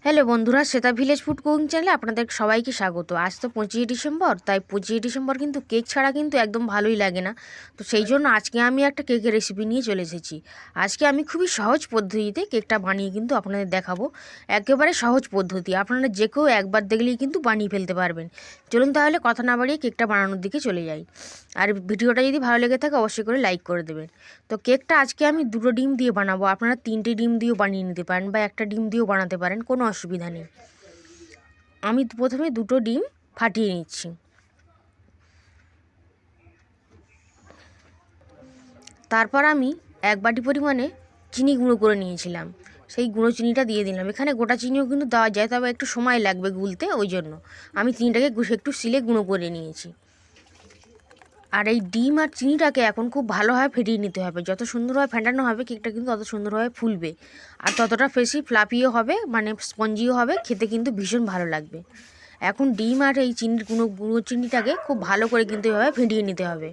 Hello বন্ধুরা, Shweta village food cooking চ্যানেলে আপনাদের সবাইকে স্বাগত। আজ তো 25শে ডিসেম্বর, তাই 25শে ডিসেম্বর কিন্তু কেক ছাড়া কিন্তু একদম ভালোই লাগে না। তো সেই জন্য আজকে আমি একটা কেকের রেসিপি নিয়ে চলে এসেছি। আজকে আমি খুবই সহজ পদ্ধতিতে কেকটা বানিয়ে কিন্তু আপনাদের দেখাবো। একেবারে সহজ পদ্ধতি, আপনারা যে কেউ একবার দেখলেই কিন্তু বানিয়ে ফেলতে পারবেন। চলুন তাহলে কথা না বাড়িয়ে কেকটা বানানোর দিকে চলে যাই। আর ভিডিওটা যদি ভালো লেগে থাকে অবশ্যই করে লাইক করে দেবেন। তো কেকটা আজকে আমি 2টো ডিম দিয়ে বানাবো। আপনারা 3টে ডিম দিয়েও বানিয়ে নিতে পারেন বা একটা ডিম দিয়েও বানাতে পারেন, কোনো অসুবিধা নেই। আমি প্রথমে 2টো ডিম ফাটিয়ে নিচ্ছি। তারপর আমি 1 বাটি পরিমাণে চিনি গুঁড়ো করে নিয়েছিলাম, সেই গুঁড়ো চিনিটা দিয়ে দিলাম। এখানে গোটা চিনিও কিন্তু দেওয়া যায়, তবে একটু সময় লাগবে গুলতে, ওই জন্য আমি চিনিটাকে একটু শিলে গুঁড়ো করে নিয়েছি। আর এই ডিম আর চিনিটাকে এখন খুব ভালোভাবে ফেটিয়ে নিতে হবে। যত সুন্দরভাবে ফেটানো হবে কেকটা কিন্তু তত সুন্দরভাবে ফুলবে, আর ততটা বেশি ফ্লাফিও হবে, মানে স্পঞ্জিও হবে, খেতে কিন্তু ভীষণ ভালো লাগবে। এখন ডিম আর এই চিনির গুঁড়ো চিনিটাকে খুব ভালো করে কিন্তু এভাবে ফেটিয়ে নিতে হবে।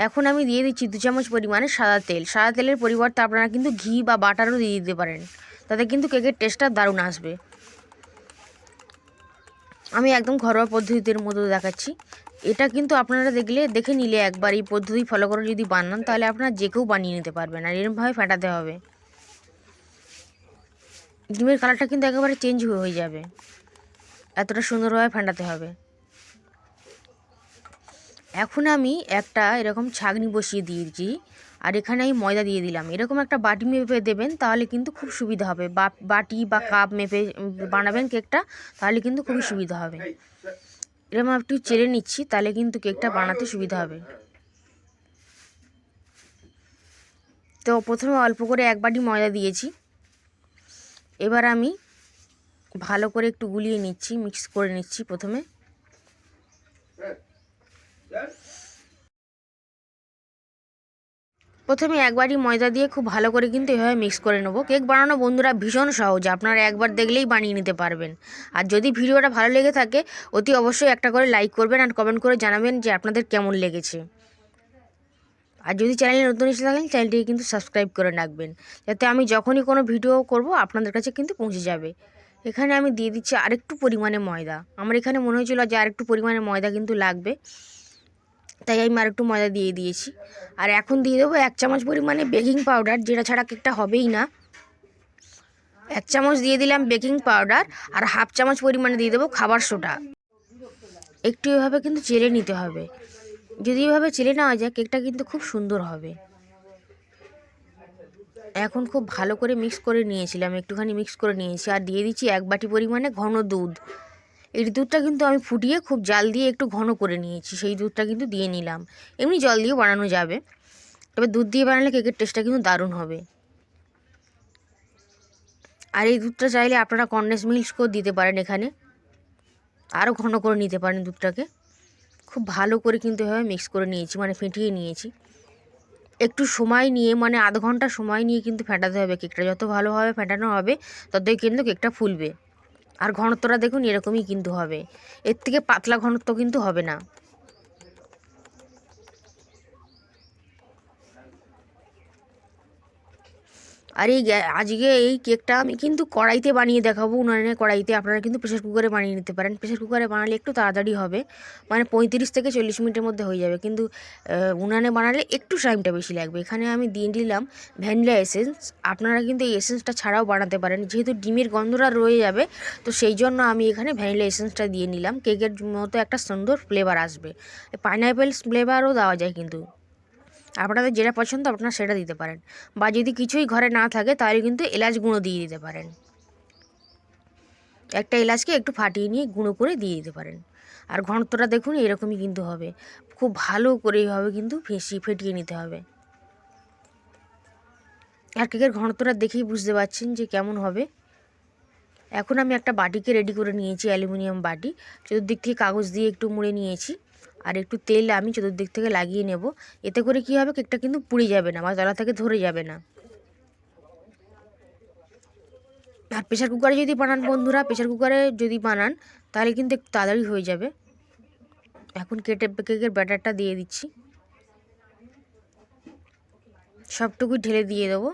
এখন আমি দিয়ে দিচ্ছি 2 চামচ পরিমাণে সাদা তেল। সাদা তেলের পরিবর্তে আপনারা কিন্তু ঘি বা বাটারও দিয়ে দিতে পারেন, তাতে কিন্তু কেকের টেস্টটা দারুণ আসবে। আমি একদম ঘরোয়া পদ্ধতির মধ্যে দেখাচ্ছি। এটা কিন্তু আপনারা দেখে নিলে একবার এই পদ্ধতি ফলো করে যদি বানান, তাহলে আপনারা যে কেউ বানিয়ে নিতে পারবেন। আর এরকমভাবে ফাটাতে হবে, ডিমের কালারটা কিন্তু একেবারে চেঞ্জ হয়ে যাবে, এতটা সুন্দরভাবে ফাটাতে হবে। এখন আমি একটা এরকম ছাঁকনি বসিয়ে দিয়েছি, আর এখানে আমি ময়দা দিয়ে দিলাম। এরকম একটা বাটি মেপে দেবেন, তাহলে কিন্তু খুব সুবিধা হবে। বাটি বা কাপ মেপে বানাবেন কেকটা, তাহলে কিন্তু খুবই সুবিধা হবে। এরকম একটু চেলে নিচ্ছি, তাহলে কিন্তু কেকটা বানাতে সুবিধা হবে। তো প্রথমে অল্প করে 1 বাটি ময়দা দিয়েছি। এবার আমি ভালো করে একটু গুলিয়ে নিচ্ছি, মিক্স করে নিচ্ছি। প্রথমে 1 বাটি ময়দা দিয়ে খুব ভালো করে কিন্তু এভাবে মিক্স করে নেব। কেক বানানো বন্ধুরা ভীষণ সহজ, আপনারা একবার দেখলেই বানিয়ে নিতে পারবেন। আর যদি ভিডিওটা ভালো লেগে থাকে অতি অবশ্যই একটা করে লাইক করবেন, আর কমেন্ট করে জানাবেন যে আপনাদের কেমন লেগেছে। আর যদি চ্যানেলে নতুন এসে থাকেন, চ্যানেলটিকে কিন্তু সাবস্ক্রাইব করে রাখবেন, যাতে আমি যখনই কোনো ভিডিও করব আপনাদের কাছে কিন্তু পৌঁছে যাবে। এখানে আমি দিয়ে দিচ্ছি আরেকটু পরিমাণে ময়দা। আমার এখানে মনে হয়েছিল যে আরেকটু পরিমাণে ময়দা কিন্তু লাগবে, তাই আমি আরেকটু ময়দা দিয়ে দিয়েছি। আর এখন দিয়ে দেবো 1 চামচ পরিমাণে বেকিং পাউডার, যেটা ছাড়া কেকটা হবেই না। 1 চামচ দিয়ে দিলাম বেকিং পাউডার, আর হাফ চামচ পরিমাণে দিয়ে দেবো খাবার সোডা। একটু এভাবে কিন্তু চেলে নিতে হবে। যদি এভাবে চেলে নেওয়া যায় কেকটা কিন্তু খুব সুন্দর হবে। এখন খুব ভালো করে মিক্স করে নিয়েছিলাম, একটুখানি মিক্স করে নিয়েছি। আর দিয়ে দিচ্ছি 1 বাটি পরিমাণে ঘন দুধ। এই দুধটা কিন্তু আমি ফুটিয়ে খুব জাল দিয়ে একটু ঘন করে নিয়েছি, সেই দুধটা কিন্তু দিয়ে নিলাম। এমনি জল দিয়েও বানানো যাবে, তবে দুধ দিয়ে বানালে কেকের টেস্টটা কিন্তু দারুণ হবে। আর এই দুধটা চাইলে আপনারা কনডেন্স মিল্কও দিতে পারেন, এখানে আরও ঘন করে নিতে পারেন দুধটাকে। খুব ভালো করে কিন্তু এভাবে মিক্স করে নিয়েছি, মানে ফেটিয়ে নিয়েছি। একটু সময় নিয়ে, মানে আধ ঘন্টা সময় নিয়ে কিন্তু ফেটাতে হবে কেকটা। যত ভালোভাবে ফেটানো হবে ততই কিন্তু কেকটা ফুলবে। আর ঘনত্বটা দেখুন এরকমই কিন্তু হবে, এর থেকে পাতলা ঘনত্ব কিন্তু হবে না। আর আজকে এই কেকটা আমি কিন্তু কড়াইতে বানিয়ে দেখাবো, উনানে কড়াইতে। আপনারা কিন্তু প্রেসার কুকারে বানিয়ে নিতে পারেন। প্রেসার কুকারে বানালে একটু তাড়াতাড়ি হবে, মানে 35 থেকে 40 মিনিটের মধ্যে হয়ে যাবে, কিন্তু উনানে বানালে একটু টাইমটা বেশি লাগবে। এখানে আমি দিয়ে দিলাম ভ্যানিলা এসেন্স। আপনারা কিন্তু এই এসেন্সটা ছাড়াও বানাতে পারেন, যেহেতু ডিমের গন্ধটা রয়ে যাবে, তো সেই জন্য আমি এখানে ভ্যানিলা এসেন্সটা দিয়ে নিলাম। কেকের মতো একটা সুন্দর ফ্লেভার আসবে। পাইনাপেল ফ্লেভারও দেওয়া যায়, কিন্তু আপনাদের যেটা পছন্দ আপনারা সেটা দিতে পারেন। বা যদি কিছুই ঘরে না থাকে তাহলে কিন্তু এলাচ গুঁড়ো দিয়ে দিতে পারেন। একটা এলাচকে একটু ফাটিয়ে নিয়ে গুঁড়ো করে দিয়ে দিতে পারেন। আর ঘনত্বটা দেখুন এরকমই কিন্তু হবে। খুব ভালো করে এইভাবে কিন্তু ফেটিয়ে নিতে হবে। আর কেকের ঘনত্বটা দেখেই বুঝতে পারছেন যে কেমন হবে। এখন আমি একটা বাটিকে রেডি করে নিয়েছি, অ্যালুমিনিয়াম বাটি। চতুর্দিক থেকে কাগজ দিয়ে একটু মুড়ে নিয়েছি, আর একটু তেল আমি চতুর্দিক থেকে লাগিয়ে নেব। এতে করে কী হবে, কেকটা কিন্তু পুড়ে যাবে না বা তলা থেকে ধরে যাবে না। আর প্রেসার কুকারে যদি বানান বন্ধুরা, প্রেসার কুকারে যদি বানান তাহলে কিন্তু একটু তাড়াতাড়ি হয়ে যাবে। এখন কেকের ব্যাটারটা দিয়ে দিচ্ছি। সবটুকুই ঢেলে দিয়ে দেবো।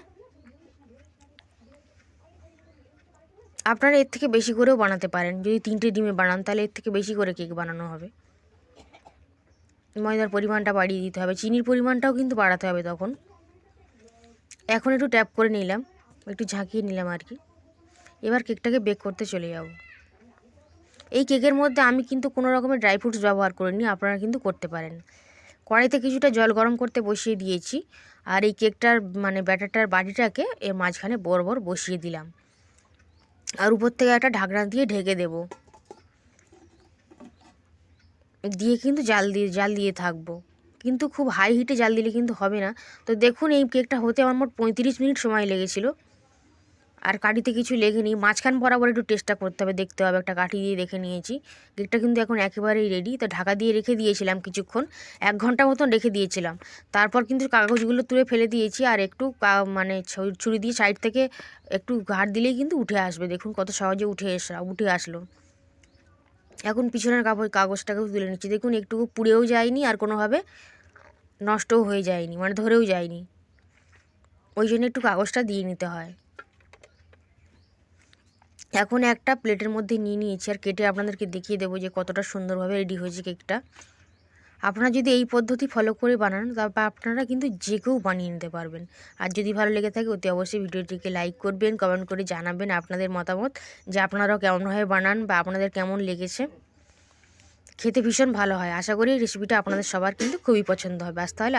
আপনারা এর থেকে বেশি করেও বানাতে পারেন, যদি 3টে ডিমে বানান তাহলে এর থেকে বেশি করে কেক বানানো হবে। ময়দার পরিমাণটা বাড়িয়ে দিতে হবে, চিনির পরিমাণটাও কিন্তু বাড়াতে হবে তখন। এখন একটু ট্যাপ করে নিলাম, একটু ঝাঁকিয়ে নিলাম আর কি। এবার কেকটাকে বেক করতে চলে যাব। এই কেকের মধ্যে আমি কিন্তু কোনো রকমের ড্রাই ফ্রুটস ব্যবহার করিনি, আপনারা কিন্তু করতে পারেন। কড়াইতে কিছুটা জল গরম করতে বসিয়ে দিয়েছি, আর এই কেকটার মানে ব্যাটারটার বাটিটাকে এর মাঝখানে বরাবর বসিয়ে দিলাম, আর উপর থেকে একটা ঢাকনা দিয়ে ঢেকে দেব, দিয়ে কিন্তু জাল দিয়ে থাকবো। কিন্তু খুব হাই হিটে জাল দিলে কিন্তু হবে না। তো দেখুন এই কেকটা হতে আমার মোট 35 মিনিট সময় লেগেছিল, আর কাঠিতে কিছু লেগেনি। মাঝখান বরাবর একটু টেস্টটা করতে হবে, দেখতে হবে, একটা কাঠি দিয়ে দেখে নিয়েছি। কেকটা কিন্তু এখন একেবারেই রেডি। তো ঢাকা দিয়ে রেখে দিয়েছিলাম কিছুক্ষণ, 1 ঘন্টা মতন রেখে দিয়েছিলাম। তারপর কিন্তু কাগজগুলো তুলে ফেলে দিয়েছি, আর একটু মানে ছুরি দিয়ে সাইড থেকে একটু ঘাট দিলেই কিন্তু উঠে আসবে। দেখুন কত সহজে উঠে আসলো। এখন পিছনের কাগজটাকেও তুলে নিচ্ছি। দেখুন একটু পুড়েও যায়নি, আর কোনোভাবে নষ্টও হয়ে যায়নি, মানে ধরেও যায়নি। ওই জন্য একটু কাগজটা দিয়ে নিতে হয়। এখন একটা প্লেটের মধ্যে নিয়ে নিয়েছি, আর কেটে আপনাদেরকে দেখিয়ে দেবো যে কতটা সুন্দরভাবে রেডি হয়েছে কেকটা। আপনারা যদি এই পদ্ধতি ফলো করে বানান, তারপর আপনারা কিন্তু যে কেউ বানিয়ে নিতে পারবেন। আর যদি ভালো লেগে থাকে অতি অবশ্যই ভিডিওটিকে লাইক করবেন, কমেন্ট করে জানাবেন আপনাদের মতামত, যে আপনারাও কেমনভাবে বানান বা আপনাদের কেমন লেগেছে। খেতে ভীষণ ভালো হয়। আশা করি রেসিপিটা আপনাদের সবার কিন্তু খুবই পছন্দ হবে। আজ তাহলে